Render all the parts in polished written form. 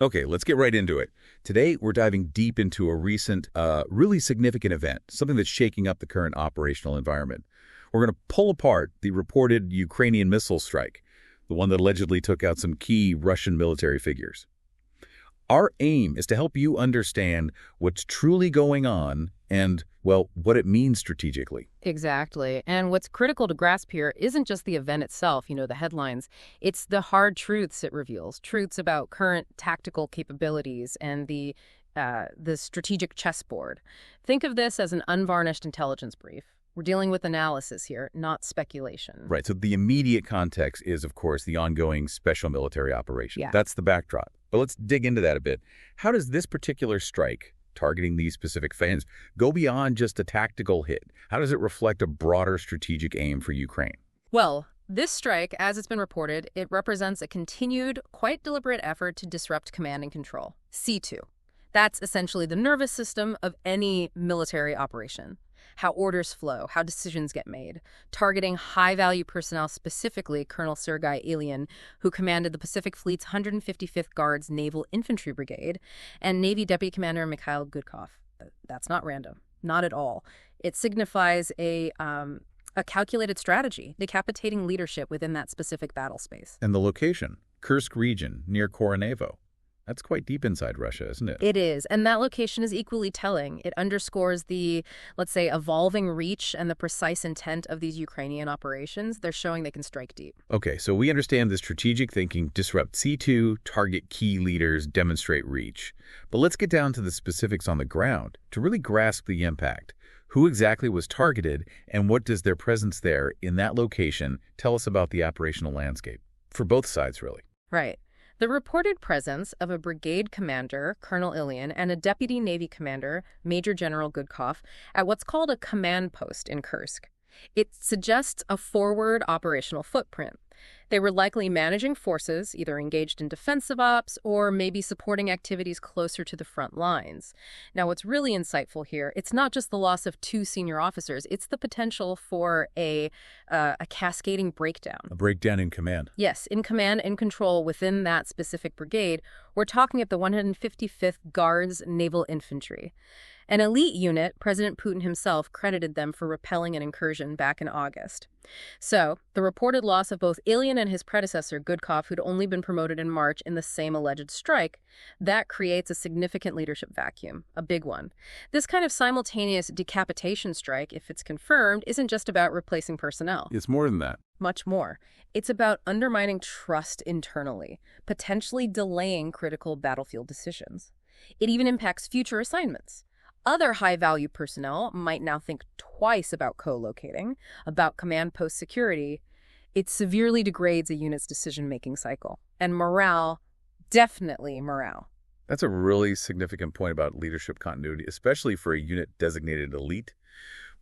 Okay, let's get right into it. Today, we're diving deep into a recent, really significant event, something that's shaking up the current operational environment. We're going to pull apart the reported Ukrainian missile strike, the one that allegedly took out some key Russian military figures. Our aim is to help you understand what's truly going on and, well, what it means strategically. Exactly. And what's critical to grasp here isn't just the event itself, the headlines. It's the hard truths it reveals, truths about current tactical capabilities and the strategic chessboard. Think of this as an unvarnished intelligence brief. We're dealing with analysis here, not speculation. Right, so the immediate context is, of course, the ongoing special military operation. Yeah. That's the backdrop. But let's dig into that a bit. How does this particular strike, targeting these specific fans, go beyond just a tactical hit? How does it reflect a broader strategic aim for Ukraine? Well, this strike, as it's been reported, it represents a continued, quite deliberate effort to disrupt command and control, C2. That's essentially the nervous system of any military operation. How orders flow, how decisions get made, targeting high-value personnel, specifically Colonel Sergei Ilyin, who commanded the Pacific Fleet's 155th Guards Naval Infantry Brigade, and Navy Deputy Commander Mikhail Gudkov. That's not random, not at all. It signifies a calculated strategy, decapitating leadership within that specific battle space. And the location, Kursk region, near Koronevo. That's quite deep inside Russia, isn't it? It is, and that location is equally telling. It underscores the, let's say, evolving reach and the precise intent of these Ukrainian operations. They're showing they can strike deep. Okay, so we understand the strategic thinking, disrupt C2, target key leaders, demonstrate reach. But let's get down to the specifics on the ground to really grasp the impact. Who exactly was targeted, and what does their presence there in that location tell us about the operational landscape? For both sides, really. Right. The reported presence of a brigade commander, Colonel Ilyin, and a deputy Navy commander, Major General Gudkov, at what's called a command post in Kursk. It suggests a forward operational footprint. They were likely managing forces, either engaged in defensive ops or maybe supporting activities closer to the front lines. Now, what's really insightful here, it's not just the loss of 2 senior officers, it's the potential for a cascading breakdown. A breakdown in command. Yes, in command and control within that specific brigade. We're talking of the 155th Guards Naval Infantry. An elite unit, President Putin himself credited them for repelling an incursion back in August. So, the reported loss of both Ilyin and his predecessor, Gudkov, who'd only been promoted in March in the same alleged strike, that creates a significant leadership vacuum, a big one. This kind of simultaneous decapitation strike, if it's confirmed, isn't just about replacing personnel. It's more than that. Much more. It's about undermining trust internally, potentially delaying critical battlefield decisions. It even impacts future assignments. Other high-value personnel might now think twice about co-locating, about command post security. It severely degrades a unit's decision-making cycle. And morale, definitely morale. That's a really significant point about leadership continuity, especially for a unit designated elite.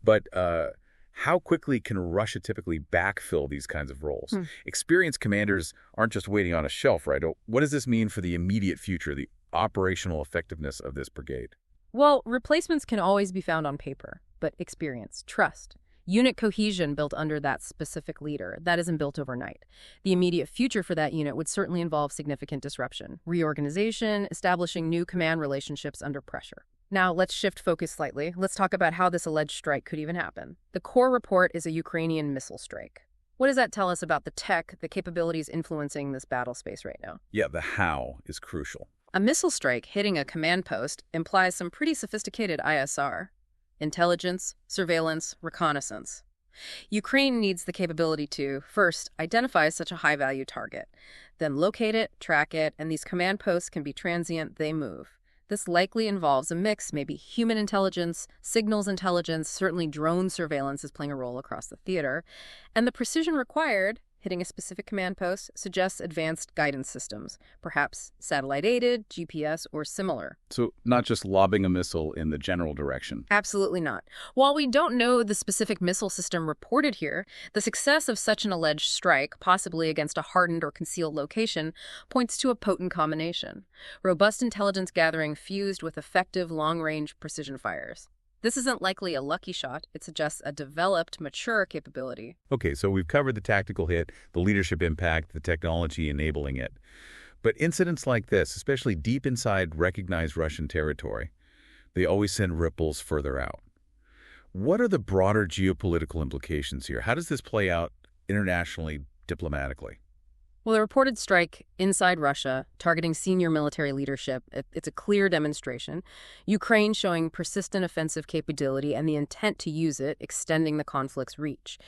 But how quickly can Russia typically backfill these kinds of roles? Experienced commanders aren't just waiting on a shelf, right? What does this mean for the immediate future, the operational effectiveness of this brigade? Well, replacements can always be found on paper, but experience, trust, unit cohesion built under that specific leader, that isn't built overnight. The immediate future for that unit would certainly involve significant disruption, reorganization, establishing new command relationships under pressure. Now, let's shift focus slightly. Let's talk about how this alleged strike could even happen. The core report is a Ukrainian missile strike. What does that tell us about the tech, the capabilities influencing this battle space right now? Yeah, the how is crucial. A missile strike hitting a command post implies some pretty sophisticated ISR. Intelligence, surveillance, reconnaissance. Ukraine needs the capability to, first, identify such a high-value target, then locate it, track it, and these command posts can be transient, they move. This likely involves a mix, maybe human intelligence, signals intelligence, certainly drone surveillance is playing a role across the theater, and the precision required, hitting a specific command post, suggests advanced guidance systems, perhaps satellite-aided, GPS, or similar. So not just lobbing a missile in the general direction. Absolutely not. While we don't know the specific missile system reported here, the success of such an alleged strike, possibly against a hardened or concealed location, points to a potent combination. Robust intelligence gathering fused with effective long-range precision fires. This isn't likely a lucky shot. It suggests a developed, mature capability. Okay, so we've covered the tactical hit, the leadership impact, the technology enabling it. But incidents like this, especially deep inside recognized Russian territory, they always send ripples further out. What are the broader geopolitical implications here? How does this play out internationally, diplomatically? Well, the reported strike inside Russia, targeting senior military leadership, it's a clear demonstration. Ukraine showing persistent offensive capability and the intent to use it, extending the conflict's reach.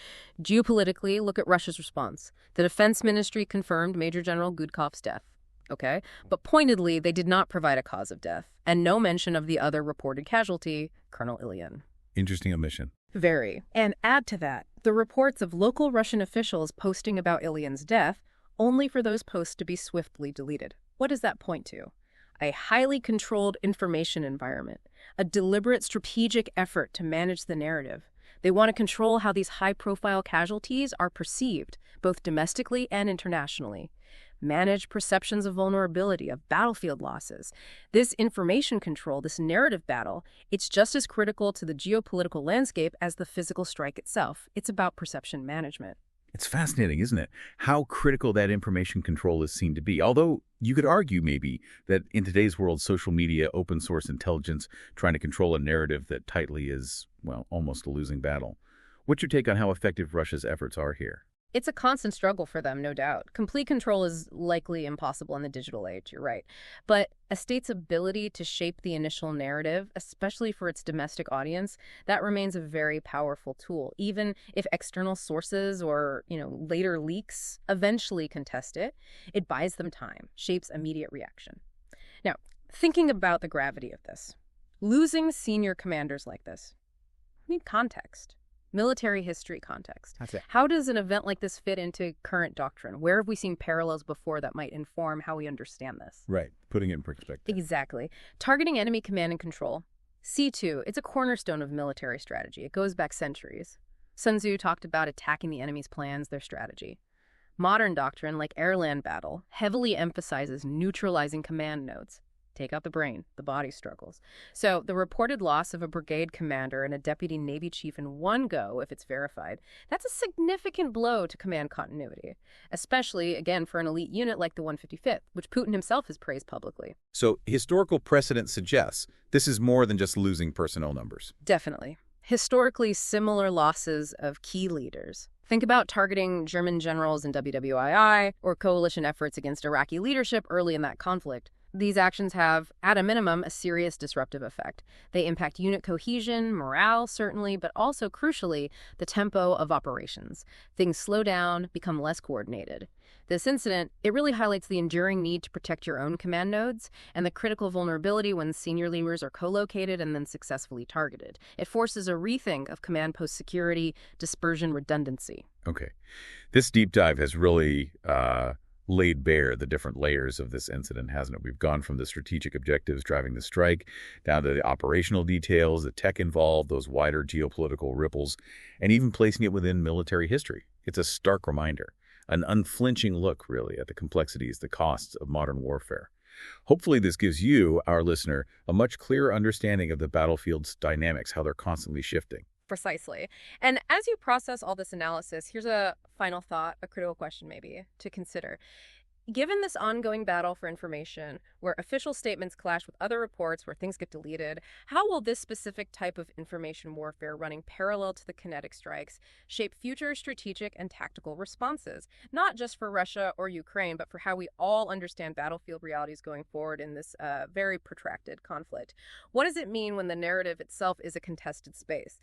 Geopolitically, look at Russia's response. The Defense Ministry confirmed Major General Gudkov's death. Okay? But pointedly, they did not provide a cause of death, and no mention of the other reported casualty, Colonel Ilyin. Interesting omission. Very. And add to that, the reports of local Russian officials posting about Ilyin's death, only for those posts to be swiftly deleted. What does that point to? A highly controlled information environment, a deliberate strategic effort to manage the narrative. They want to control how these high-profile casualties are perceived, both domestically and internationally. Manage perceptions of vulnerability, of battlefield losses. This information control, this narrative battle, it's just as critical to the geopolitical landscape as the physical strike itself. It's about perception management. It's fascinating, isn't it? How critical that information control is seen to be. Although you could argue maybe that in today's world, social media, open source intelligence, trying to control a narrative that tightly is, well, almost a losing battle. What's your take on how effective Russia's efforts are here? It's a constant struggle for them, no doubt. Complete control is likely impossible in the digital age, you're right. But a state's ability to shape the initial narrative, especially for its domestic audience, that remains a very powerful tool, even if external sources or, later leaks eventually contest it. It buys them time, shapes immediate reaction. Now, thinking about the gravity of this, losing senior commanders like this, we need context. Military history context. That's it. How does an event like this fit into current doctrine? Where have we seen parallels before that might inform how we understand this? Right. Putting it in perspective. Exactly. Targeting enemy command and control. C2, it's a cornerstone of military strategy. It goes back centuries. Sun Tzu talked about attacking the enemy's plans, their strategy. Modern doctrine, like air-land battle, heavily emphasizes neutralizing command nodes. Take out the brain, the body struggles. So the reported loss of a brigade commander and a deputy Navy chief in one go, if it's verified, that's a significant blow to command continuity, especially, again, for an elite unit like the 155th, which Putin himself has praised publicly. So historical precedent suggests this is more than just losing personnel numbers. Definitely. Historically similar losses of key leaders. Think about targeting German generals in WWII or coalition efforts against Iraqi leadership early in that conflict. These actions have, at a minimum, a serious disruptive effect. They impact unit cohesion, morale, certainly, but also, crucially, the tempo of operations. Things slow down, become less coordinated. This incident, it really highlights the enduring need to protect your own command nodes and the critical vulnerability when senior leaders are co-located and then successfully targeted. It forces a rethink of command post security, dispersion, redundancy. Okay. This deep dive has really laid bare the different layers of this incident, hasn't it? We've gone from the strategic objectives driving the strike down to the operational details, the tech involved, those wider geopolitical ripples, and even placing it within military history. It's a stark reminder, an unflinching look, really, at the complexities, the costs of modern warfare. Hopefully this gives you, our listener, a much clearer understanding of the battlefield's dynamics, how they're constantly shifting. Precisely. And as you process all this analysis, here's a final thought, a critical question maybe to consider. Given this ongoing battle for information, where official statements clash with other reports, where things get deleted, how will this specific type of information warfare running parallel to the kinetic strikes shape future strategic and tactical responses, not just for Russia or Ukraine, but for how we all understand battlefield realities going forward in this very protracted conflict? What does it mean when the narrative itself is a contested space?